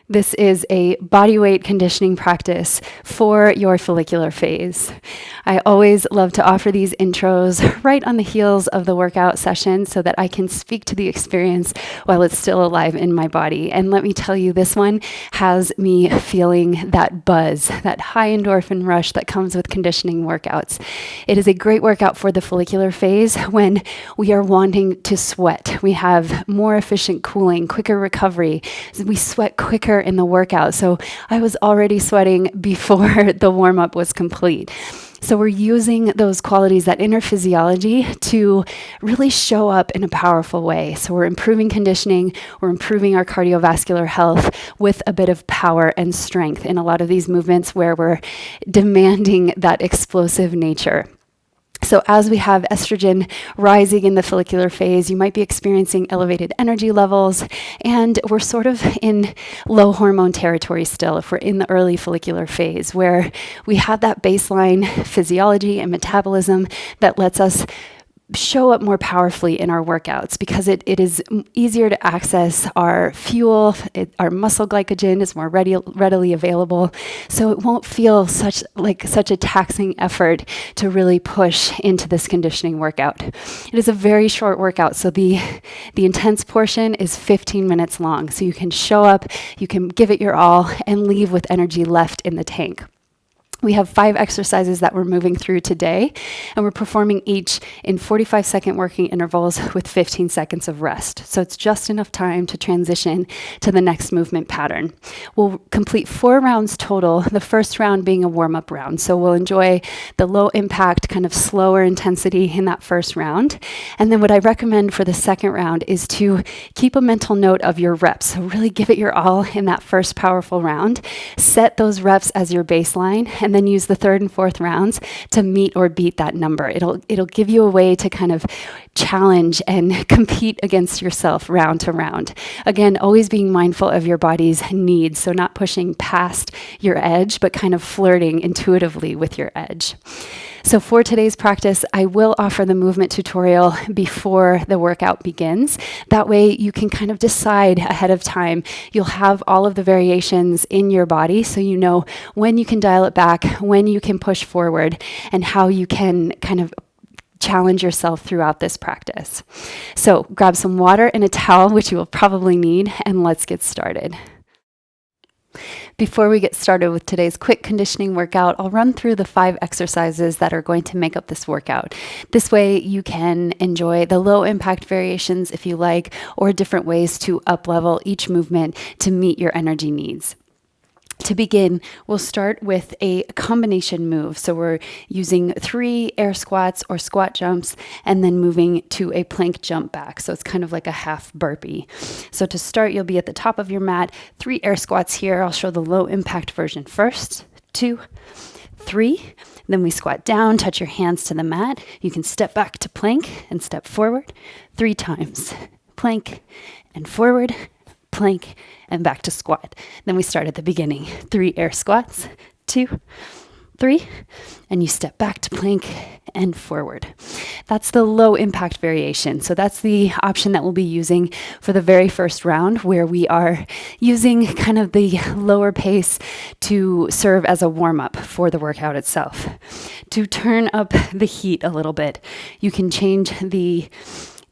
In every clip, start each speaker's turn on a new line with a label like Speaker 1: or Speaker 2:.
Speaker 1: This is a bodyweight conditioning practice for your follicular phase. I always love to offer these intros right on the heels of the workout session so that I can speak to the experience while it's still alive in my body. And let me tell you, this one has me feeling that buzz, that high endorphin rush that comes with conditioning workouts. It is a great workout for the follicular phase when we are wanting to sweat. We have more efficient cooling, quicker recovery. We sweat quicker in the workout. So I was already sweating before the warm-up was complete. So we're using those qualities, that inner physiology, to really show up in a powerful way. So we're improving conditioning, we're improving our cardiovascular health with a bit of power and strength in a lot of these movements where we're demanding that explosive nature. So as we have estrogen rising in the follicular phase, you might be experiencing elevated energy levels, and we're sort of in low hormone territory still if we're in the early follicular phase, where we have that baseline physiology and metabolism that lets us show up more powerfully in our workouts because it is easier to access our fuel. Our muscle glycogen is more readily available. So it won't feel such a taxing effort to really push into this conditioning workout. It is a very short workout. So the intense portion is 15 minutes long. So you can show up, you can give it your all and leave with energy left in the tank. We have 5 exercises that we're moving through today, and we're performing each in 45-second working intervals with 15 seconds of rest. So it's just enough time to transition to the next movement pattern. We'll complete 4 rounds total, the first round being a warm-up round. So we'll enjoy the low impact, kind of slower intensity in that first round. And then what I recommend for the second round is to keep a mental note of your reps. So really give it your all in that first powerful round. Set those reps as your baseline, and then use the third and fourth rounds to meet or beat that number. It'll give you a way to kind of challenge and compete against yourself round to round. Again, always being mindful of your body's needs, so not pushing past your edge, but kind of flirting intuitively with your edge. So for today's practice, I will offer the movement tutorial before the workout begins. That way you can kind of decide ahead of time. You'll have all of the variations in your body so you know when you can dial it back, when you can push forward, and how you can kind of challenge yourself throughout this practice. So grab some water and a towel, which you will probably need, and let's get started. Before we get started with today's quick conditioning workout, I'll run through the 5 exercises that are going to make up this workout. This way you can enjoy the low impact variations if you like, or different ways to up-level each movement to meet your energy needs. To begin, we'll start with a combination move. So we're using 3 air squats or squat jumps and then moving to a plank jump back. So it's kind of like a half burpee. So to start, you'll be at the top of your mat, 3 air squats here. I'll show the low impact version first. 2, 3. Then we squat down, touch your hands to the mat. You can step back to plank and step forward 3 times. Plank and forward, plank, and back to squat. Then we start at the beginning. 3 air squats, 2, 3, and you step back to plank and forward. That's the low impact variation. So that's the option that we'll be using for the very first round, where we are using kind of the lower pace to serve as a warm-up for the workout itself. To turn up the heat a little bit, you can change the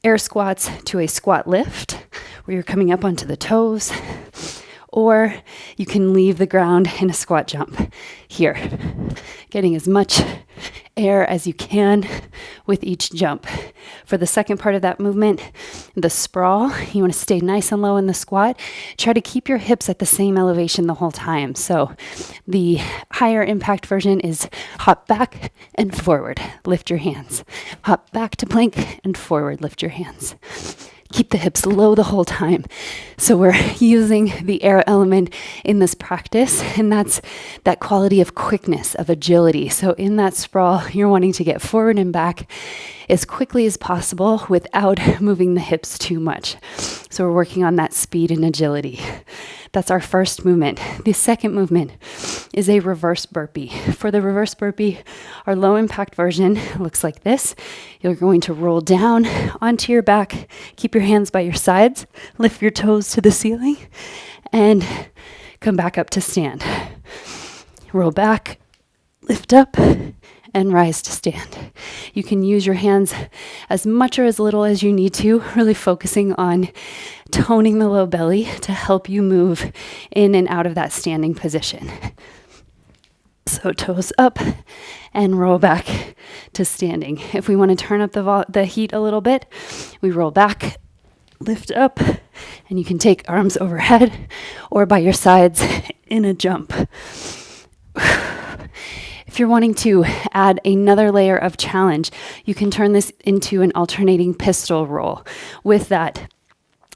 Speaker 1: air squats to a squat lift, where you're coming up onto the toes, or you can leave the ground in a squat jump here, getting as much air as you can with each jump. For the second part of that movement, the sprawl, you want to stay nice and low in the squat. Try to keep your hips at the same elevation the whole time. So the higher impact version is hop back and forward, lift your hands. Hop back to plank and forward, lift your hands. Keep the hips low the whole time. So we're using the air element in this practice, and that's that quality of quickness, of agility. So in that sprawl, you're wanting to get forward and back as quickly as possible without moving the hips too much. So we're working on that speed and agility. That's our first movement. The second movement is a reverse burpee. For the reverse burpee, our low impact version looks like this. You're going to roll down onto your back, keep your hands by your sides, lift your toes to the ceiling, and come back up to stand. Roll back, lift up, and rise to stand. You can use your hands as much or as little as you need to, really focusing on toning the low belly to help you move in and out of that standing position. So toes up and roll back to standing. If we want to turn up the heat a little bit, we roll back, lift up, and you can take arms overhead or by your sides in a jump. If you're wanting to add another layer of challenge, you can turn this into an alternating pistol roll. With that,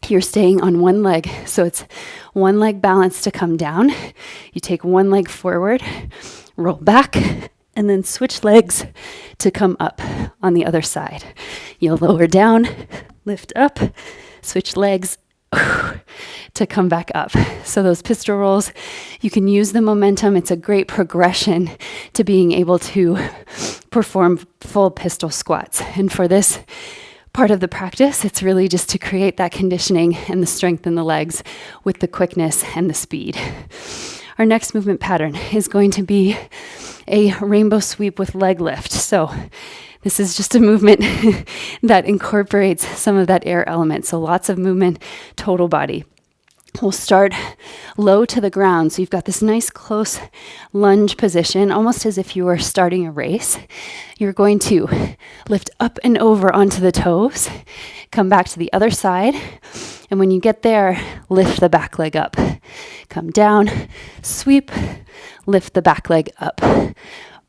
Speaker 1: you're staying on one leg, so it's one leg balance to come down. You take one leg forward, roll back, and then switch legs to come up on the other side. You'll lower down, lift up, switch legs to come back up. So those pistol rolls, you can use the momentum. It's a great progression to being able to perform full pistol squats. And for this part of the practice, it's really just to create that conditioning and the strength in the legs with the quickness and the speed. Our next movement pattern is going to be a rainbow sweep with leg lift. So this is just a movement that incorporates some of that air element. So lots of movement, total body. We'll start low to the ground. So you've got this nice close lunge position, almost as if you were starting a race. You're going to lift up and over onto the toes, come back to the other side. And when you get there, lift the back leg up. Come down, sweep, lift the back leg up.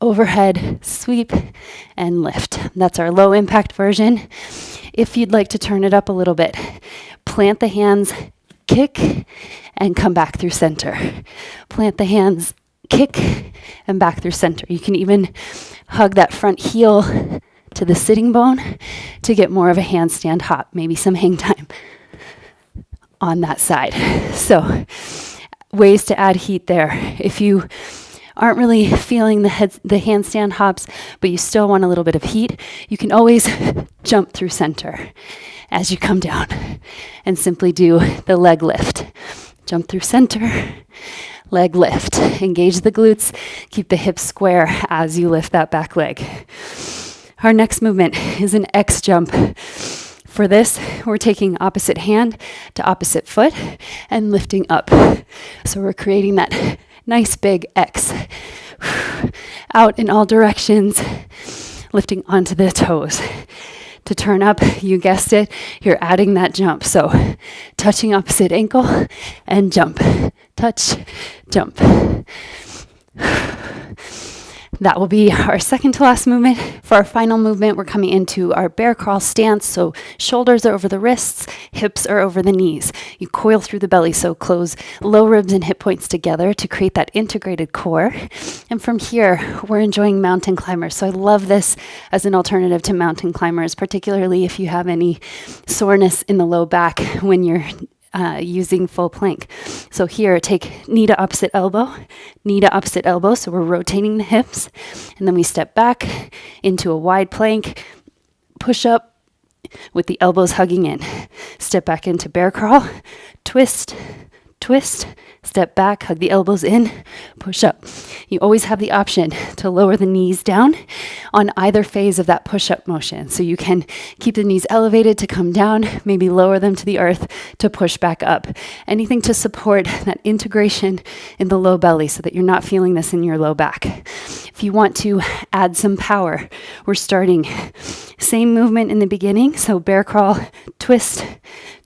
Speaker 1: Overhead, sweep, and lift. That's our low impact version. If you'd like to turn it up a little bit, plant the hands, kick, and come back through center. Plant the hands, kick, and back through center. You can even hug that front heel to the sitting bone to get more of a handstand hop, maybe some hang time on that side. So, ways to add heat there. If you aren't really feeling the handstand hops, but you still want a little bit of heat, you can always jump through center as you come down and simply do the leg lift. Jump through center, leg lift. Engage the glutes, keep the hips square as you lift that back leg. Our next movement is an X jump. For this, we're taking opposite hand to opposite foot and lifting up. So we're creating that nice big X out in all directions, lifting onto the toes. To turn up, you guessed it, you're adding that jump. So touching opposite ankle and jump. Touch, jump. That will be our second to last movement. For our final movement, we're coming into our bear crawl stance. So shoulders are over the wrists, hips are over the knees. You coil through the belly, so close low ribs and hip points together to create that integrated core. And from here, we're enjoying mountain climbers. So I love this as an alternative to mountain climbers, particularly if you have any soreness in the low back when you're using full plank. So here, take knee to opposite elbow, knee to opposite elbow. So we're rotating the hips. And then we step back into a wide plank, push up with the elbows hugging in. Step back into bear crawl, twist, twist, step back, hug the elbows in, push up. You always have the option to lower the knees down on either phase of that push-up motion. So you can keep the knees elevated to come down, maybe lower them to the earth to push back up. Anything to support that integration in the low belly so that you're not feeling this in your low back. If you want to add some power, we're starting same movement in the beginning. So bear crawl, twist,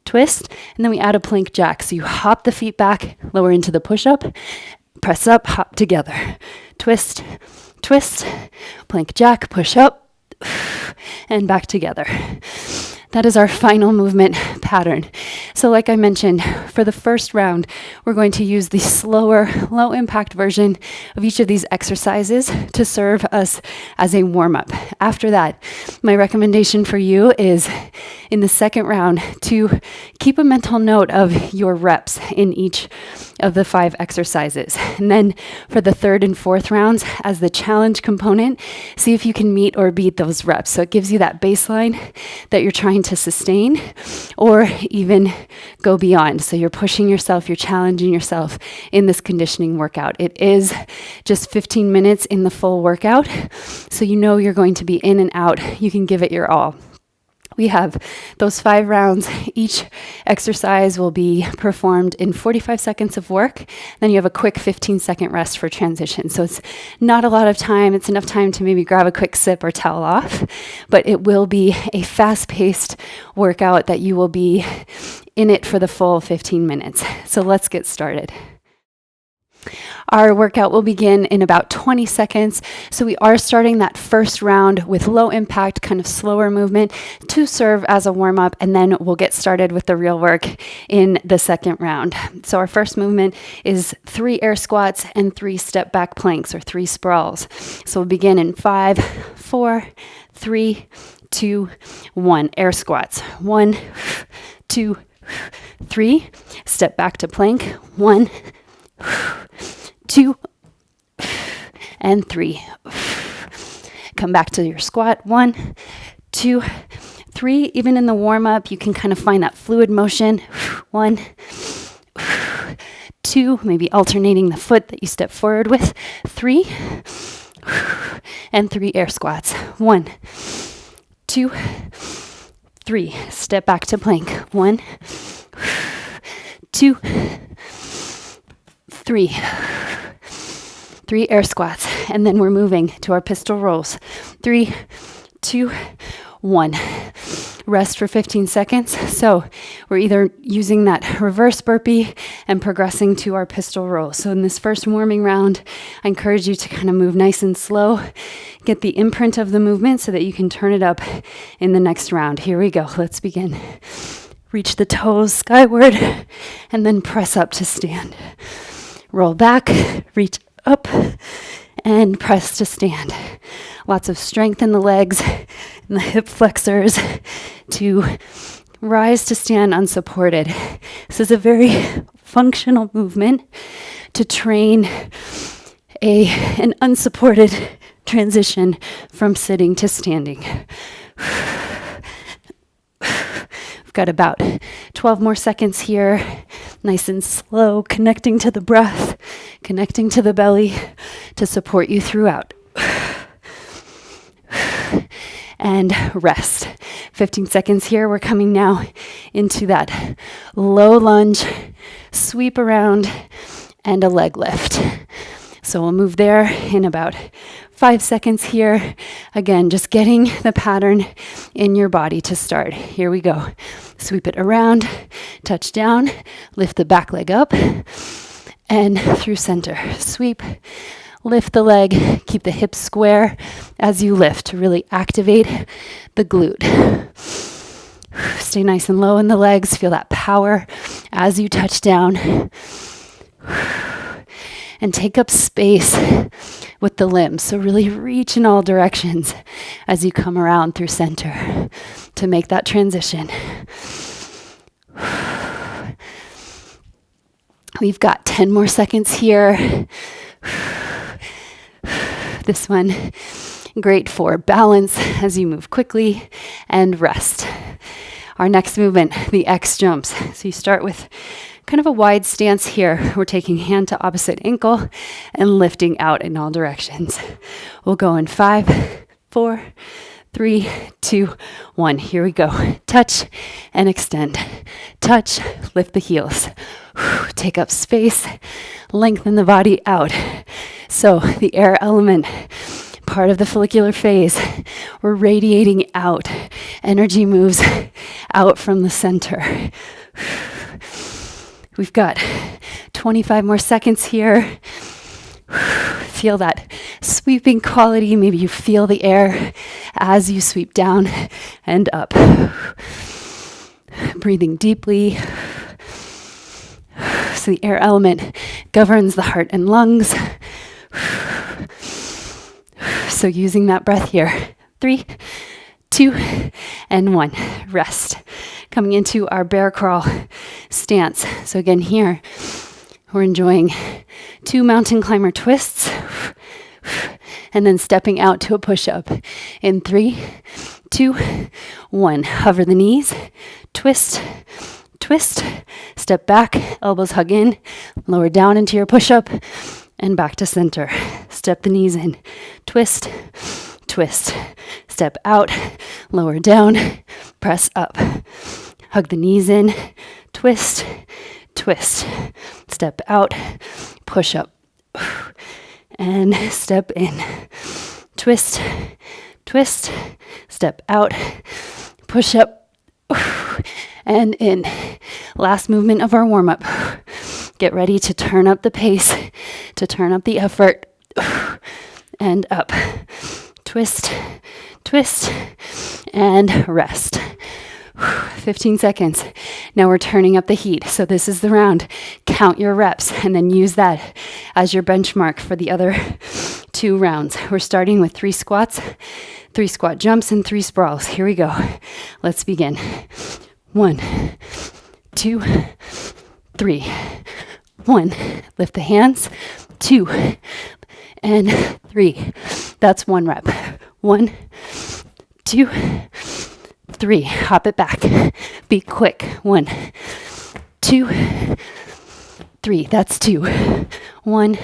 Speaker 1: twist, and then we add a plank jack. So you hop the feet back, lower into the push-up, press up, hop together. Twist, twist, plank jack, push up, and back together. That is our final movement pattern. So like I mentioned, for the first round, we're going to use the slower, low impact version of each of these exercises to serve us as a warm-up. After that, my recommendation for you is in the second round to keep a mental note of your reps in each of the 5 exercises. And then for the third and fourth rounds, as the challenge component, see if you can meet or beat those reps. So it gives you that baseline that you're trying to sustain or even go beyond. So you're pushing yourself, you're challenging yourself in this conditioning workout. It is just 15 minutes in the full workout, so you know you're going to be in and out. You can give it your all. We have those 5 rounds. Each exercise will be performed in 45 seconds of work. Then you have a quick 15-second rest for transition. So it's not a lot of time. It's enough time to maybe grab a quick sip or towel off. But it will be a fast-paced workout that you will be in it for the full 15 minutes. So let's get started. Our workout will begin in about 20 seconds. So we are starting that first round with low impact, kind of slower movement to serve as a warm up. And then we'll get started with the real work in the second round. So our first movement is 3 air squats and 3 step back planks or 3 sprawls. So we'll begin in 5, 4, 3, 2, 1. Air squats. 1, 2, 3. Step back to plank. 1, 2, and 3. Come back to your squat. 1, 2, 3. Even in the warm up, you can kind of find that fluid motion. 1, 2, maybe alternating the foot that you step forward with. 3, and 3 air squats. 1, 2, 3. Step back to plank. 1, 2, 3. 3 air squats. And then we're moving to our pistol rolls. 3, 2, 1. Rest for 15 seconds. So we're either using that reverse burpee and progressing to our pistol roll. So in this first warming round, I encourage you to kind of move nice and slow. Get the imprint of the movement so that you can turn it up in the next round. Here we go. Let's begin. Reach the toes skyward and then press up to stand. Roll back, reach up, and press to stand. Lots of strength in the legs and the hip flexors to rise to stand unsupported. This is a very functional movement to train an unsupported transition from sitting to standing. We've got about 12 more seconds here. Nice and slow, connecting to the breath, connecting to the belly to support you throughout. And rest. 15 seconds here. We're coming now into that low lunge, sweep around, and a leg lift. So we'll move there in about 5 seconds here. Again, just getting the pattern in your body to start. Here we go. Sweep it around, touch down, lift the back leg up, and through center. Sweep, lift the leg, keep the hips square as you lift to really activate the glute. Stay nice and low in the legs. Feel that power as you touch down. And take up space with the limbs. So really reach in all directions as you come around through center to make that transition. We've got 10 more seconds here. This one, great for balance as you move quickly and rest. Our next movement, the X jumps. So you start with kind of a wide stance here. We're taking hand to opposite ankle and lifting out in all directions. We'll go in 5, 4, 3, 2, 1. Here we go. Touch and extend. Touch, lift the heels. Take up space, lengthen the body out. So the air element, part of the follicular phase, we're radiating out. Energy moves out from the center. We've got 25 more seconds here. Feel that sweeping quality. Maybe you feel the air as you sweep down and up. Breathing deeply. So the air element governs the heart and lungs. So using that breath here. 3, 2, and 1. Rest. Coming into our bear crawl stance. So again here, we're enjoying 2 mountain climber twists. And then stepping out to a push-up. In 3, 2, 1. Hover the knees. Twist, twist. Step back. Elbows hug in. Lower down into your push-up. And back to center. Step the knees in. Twist, twist. Step out. Lower down. Press up. Hug the knees in. Twist, twist. Step out. Push up. And step in. Twist, twist. Step out. Push up. And in. Last movement of our warm-up. Get ready to turn up the pace, to turn up the effort. And up. Twist, twist, and rest. 15 seconds. Now we're turning up the heat. So this is the round. Count your reps and then use that as your benchmark for the other 2 rounds. We're starting with 3 squats, 3 squat jumps, and 3 sprawls. Here we go. Let's begin. 1, 2, 3. 1. Lift the hands. 2 and 3. That's 1 rep. 1, 2, 3. Hop it back. Be quick. 1, 2, 3. That's 2. 1,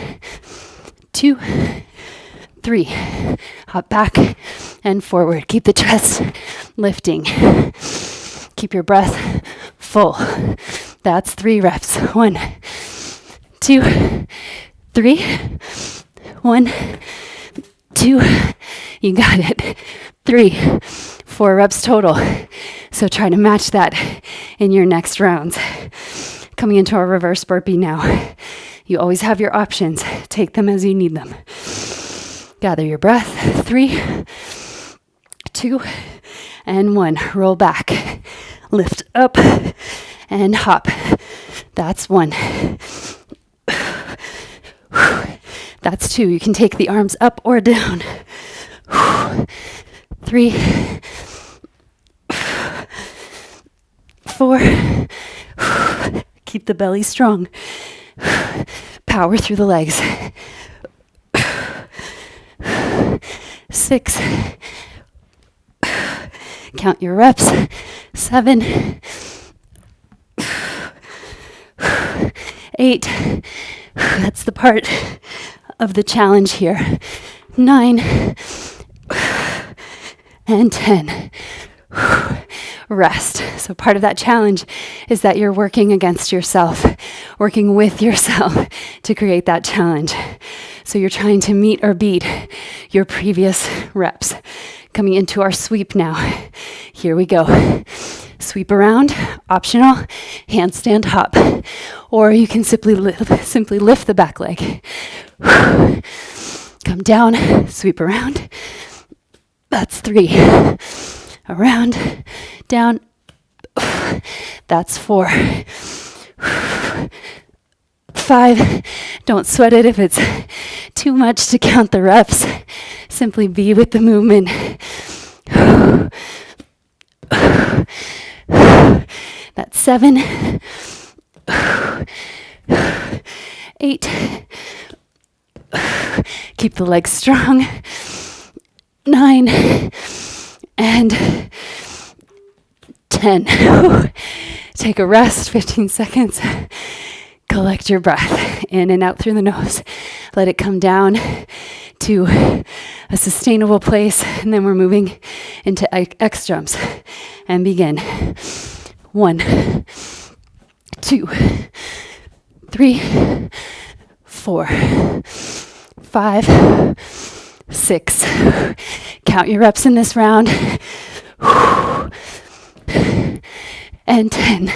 Speaker 1: 2, 3. Hop back and forward. Keep the chest lifting. Keep your breath full. That's 3 reps. 1, 2, 3. 1, 2. You got it. 3, 4 reps total. So try to match that in your next rounds. Coming into our reverse burpee now. You always have your options. Take them as you need them. Gather your breath. 3, 2, and 1. Roll back. Lift up and hop. That's 1. That's 2. You can take the arms up or down. 3, 4. Keep the belly strong. Power through the legs. 6. Count your reps. 7. 8. That's the part of the challenge here. 9. And 10. Rest. So part of that challenge is that you're working against yourself, working with yourself to create that challenge. So you're trying to meet or beat your previous reps. Coming into our sweep now. Here we go. Sweep around, optional, handstand hop. Or you can simply lift the back leg. Come down, sweep around. That's 3. Around, down. That's 4. 5. Don't sweat it if it's too much to count the reps. Simply be with the movement. That's 7. 8. Keep the legs strong. 9. And 10. Take a rest, 15 seconds. Collect your breath in and out through the nose. Let it come down to a sustainable place. And then we're moving into X jumps. And begin. 1, 2, 3, 4, 5, 6. Count your reps in this round. And 10,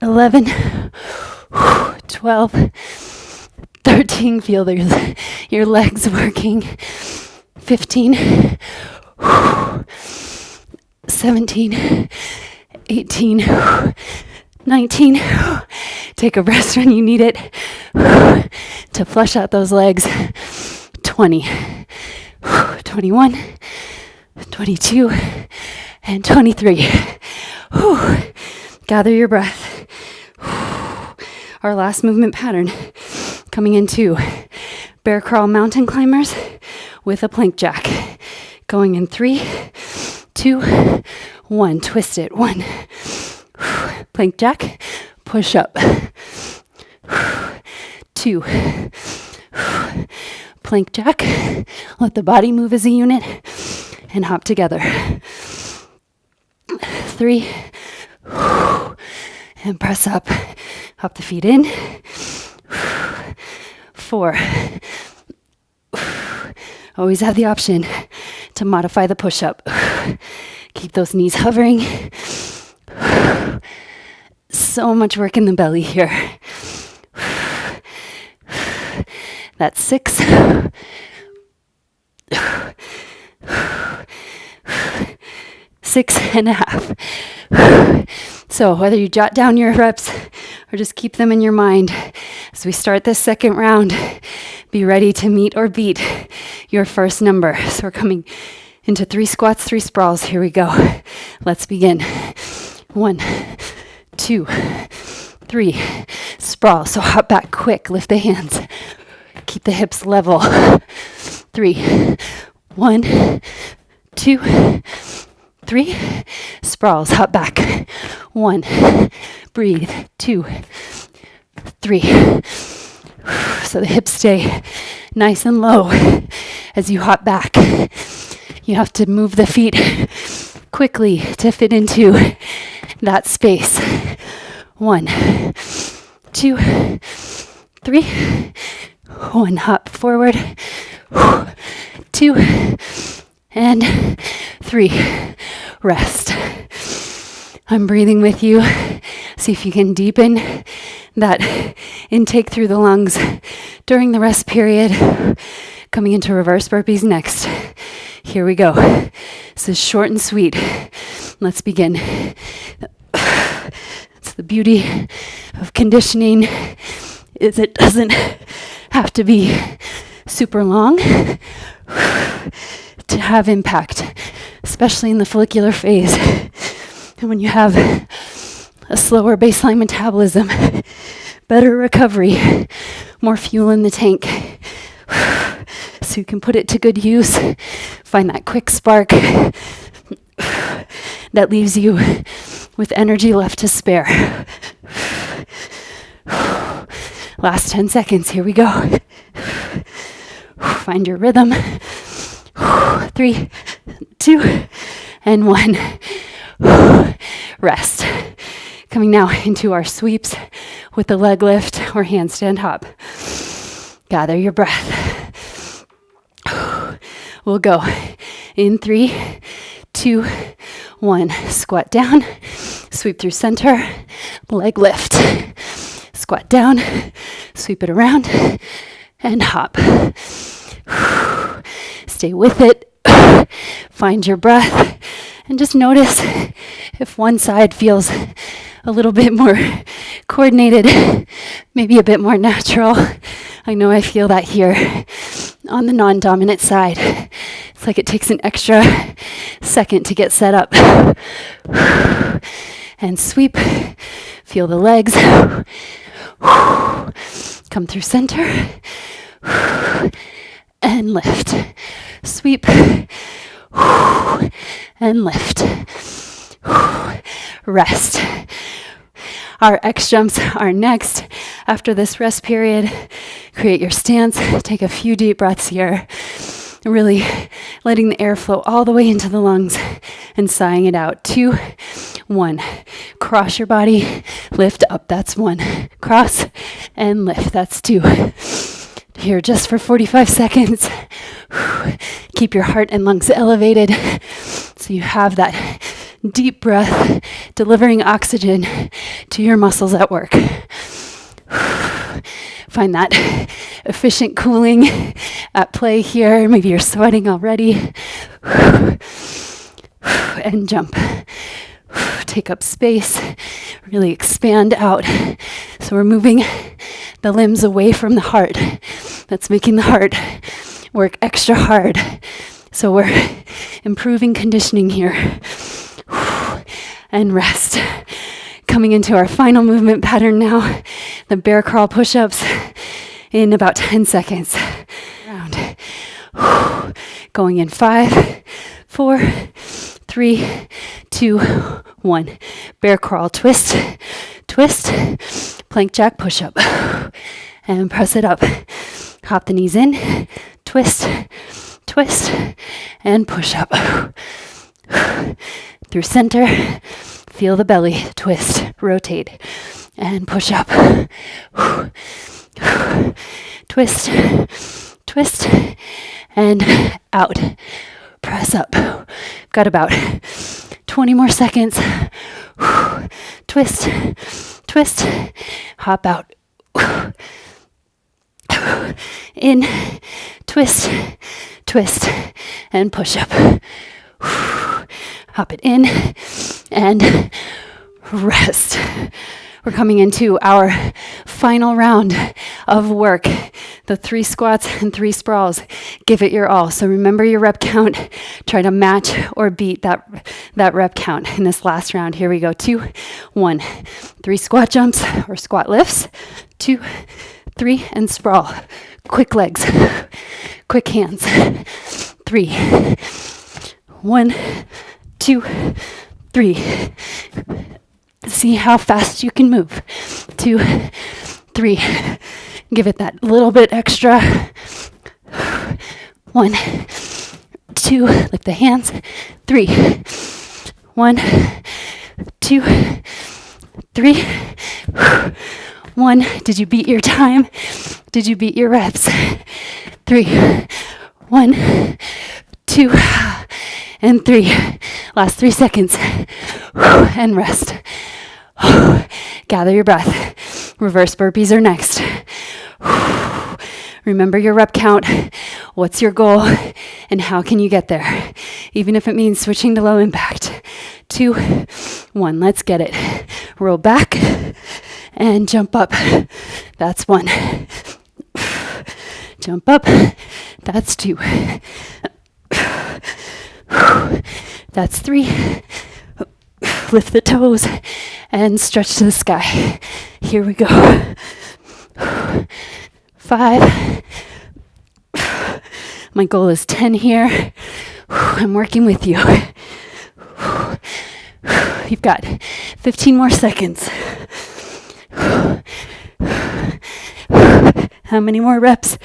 Speaker 1: 11, 12, 13. Feel your legs working. 15, 17, 18, 19, Take a rest when you need it to flush out those legs. 20, 21, 22, and 23. Gather your breath. Our last movement pattern coming into bear crawl mountain climbers with a plank jack. Going in 3, 2, 1. Twist it. 1. Plank jack. Push up. 2. Plank jack. Let the body move as a unit and hop together. 3. And press up. Hop the feet in. 4. Always have the option to modify the push-up. Keep those knees hovering. So much work in the belly here. That's 6. 6.5. So whether you jot down your reps or just keep them in your mind, as we start this second round, be ready to meet or beat your first number. So we're coming into 3 squats, 3 sprawls. Here we go. Let's begin. 1, 2, 3. Sprawl. So hop back quick. Lift the hands. Keep the hips level. 3. 1, 2, 3. Sprawls. Hop back. 1. Breathe. 2, 3. So the hips stay nice and low as you hop back. You have to move the feet quickly to fit into that space. 1, 2, 3. 1. Hop forward. 2 and 3. Rest. I'm breathing with you. See if you can deepen that intake through the lungs during the rest period. Coming into reverse burpees next. Here we go. This is short and sweet. Let's begin. It's the beauty of conditioning is it doesn't have to be super long to have impact, especially in the follicular phase. And when you have a slower baseline metabolism, better recovery, more fuel in the tank, so you can put it to good use, find that quick spark that leaves you with energy left to spare. Last 10 seconds, here we go. Find your rhythm. 3, 2, and 1. Rest. Coming now into our sweeps with the leg lift or handstand hop. Gather your breath. We'll go in 3, 2, 1. Squat down, sweep through center, leg lift. Squat down, sweep it around, and hop. Stay with it. Find your breath, and just notice if one side feels a little bit more coordinated, maybe a bit more natural. I know I feel that here on the non-dominant side. It's like it takes an extra second to get set up. And sweep. Feel the legs. Come through center. And lift. Sweep. And lift. Rest. Our X jumps are next. After this rest period, create your stance. Take a few deep breaths here. Really letting the air flow all the way into the lungs and sighing it out. 2, 1. Cross your body, lift up. That's 1. Cross and lift. That's 2. Here just for 45 seconds. Keep your heart and lungs elevated so you have that deep breath delivering oxygen to your muscles at work. Find that efficient cooling at play here. Maybe you're sweating already. And jump. Take up space. Really expand out So we're moving the limbs away from the heart. That's making the heart work extra hard. So we're improving conditioning here. And rest. Coming into our final movement pattern now, the bear crawl push-ups in about 10 seconds. Round. Going in 5, 4, 3, 2, 1. Bear crawl, twist, twist, plank jack push-up. And press it up. Hop the knees in, twist, twist, and push up. Through center, feel the belly, twist, rotate, and push up. Twist, twist, and out. Press up. Got about 20 more seconds. Twist, twist, hop out. In, twist, twist, and push up. Hop it in and rest. We're coming into our final round of work. The 3 squats and 3 sprawls. Give it your all. So remember your rep count. Try to match or beat that rep count in this last round. Here we go. 2, 1. 3 squat jumps or squat lifts. 2, 3, and sprawl. Quick legs. Quick hands. 3. 1, 2, 3. See how fast you can move. 2, 3. Give it that little bit extra. 1, 2. Lift the hands. 3. 1, 2, 3. 1. Did you beat your time? Did you beat your reps? 3. 1, 2, and 3. Last 3 seconds. And rest. Gather your breath. Reverse burpees are next. Remember your rep count. What's your goal? And how can you get there? Even if it means switching to low impact. 2, 1. Let's get it. Roll back and jump up. That's 1. Jump up. That's 2. That's 3. Lift the toes and stretch to the sky. Here we go. 5. My goal is 10 here. I'm working with you. You've got 15 more seconds. How many more reps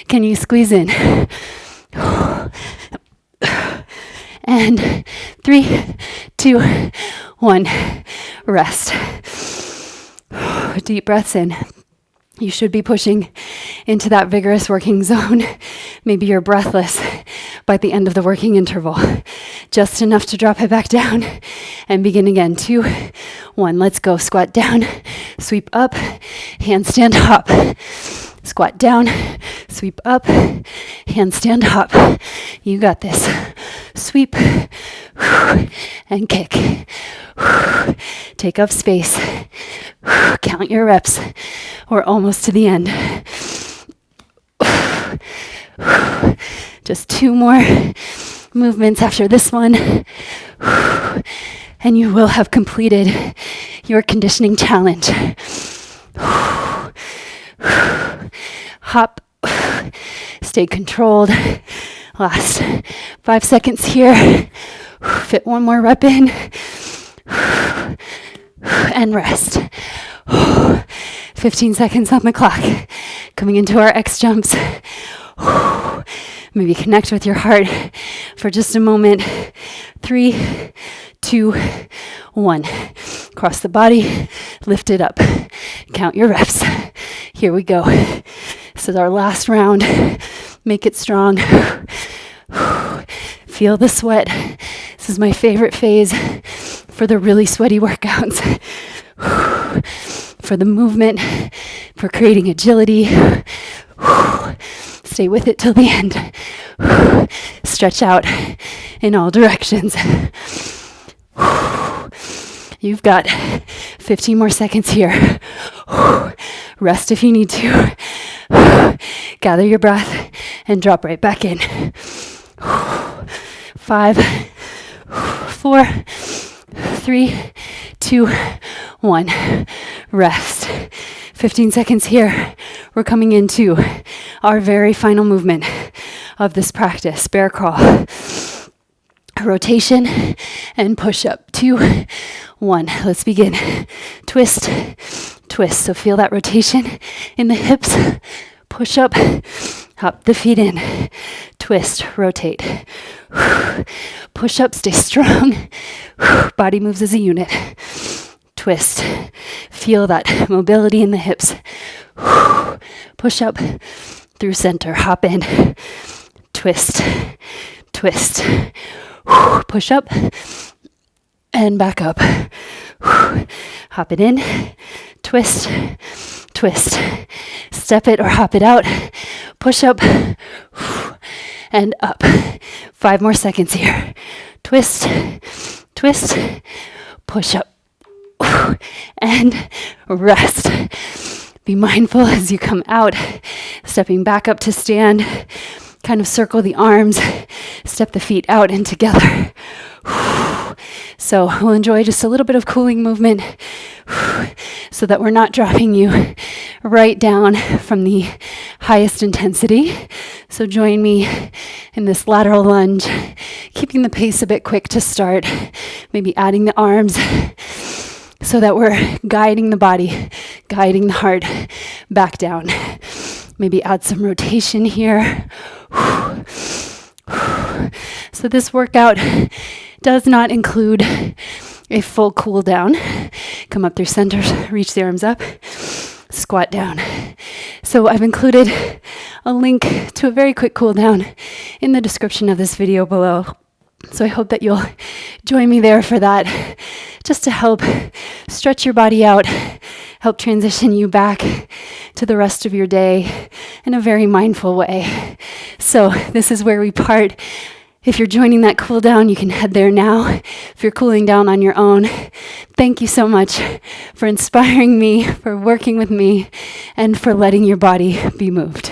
Speaker 1: can you squeeze in? And 3, 2, 1. Rest. Deep breaths in. You should be pushing into that vigorous working zone. Maybe you're breathless by the end of the working interval. Just enough to drop it back down and begin again. 2, 1. Let's go. Squat down, sweep up, handstand hop. Squat down, sweep up, handstand hop. You got this. Sweep and kick. Take up space. Count your reps. We're almost to the end. Just 2 more movements after this one. And you will have completed your conditioning challenge. Hop. Stay controlled. Last 5 seconds here. Fit 1 more rep in. And rest. 15 seconds on the clock. Coming into our X jumps. Maybe connect with your heart for just a moment. 3, 2, 1. Cross the body. Lift it up. Count your reps. Here we go. This is our last round. Make it strong. Feel the sweat. This is my favorite phase for the really sweaty workouts. For the movement, for creating agility. Stay with it till the end. Stretch out in all directions. You've got 15 more seconds here. Rest if you need to. Gather your breath and drop right back in. 5, 4, 3, 2, 1. Rest. 15 seconds here. We're coming into our very final movement of this practice, bear crawl. Rotation and push up. 2, 1. Let's begin. Twist, twist. So feel that rotation in the hips. Push up, hop the feet in. Twist, rotate. Push up, stay strong. Body moves as a unit. Twist. Feel that mobility in the hips. Push up through center. Hop in. Twist, twist. Push up and back up. Hop it in. Twist, twist. Step it or hop it out. Push up and up. 5 more seconds here. Twist, twist. Push up and rest. Be mindful as you come out, stepping back up to stand. Kind of circle the arms, step the feet out and together. So we'll enjoy just a little bit of cooling movement so that we're not dropping you right down from the highest intensity. So join me in this lateral lunge, keeping the pace a bit quick to start, maybe adding the arms so that we're guiding the body, guiding the heart back down. Maybe add some rotation here. So this workout does not include a full cool down. Come up through center, reach the arms up, squat down. So I've included a link to a very quick cool down in the description of this video below. So I hope that you'll join me there for that, just to help stretch your body out, help transition you back to the rest of your day in a very mindful way. So this is where we part. If you're joining that cool down, you can head there now. If you're cooling down on your own, thank you so much for inspiring me, for working with me, and for letting your body be moved.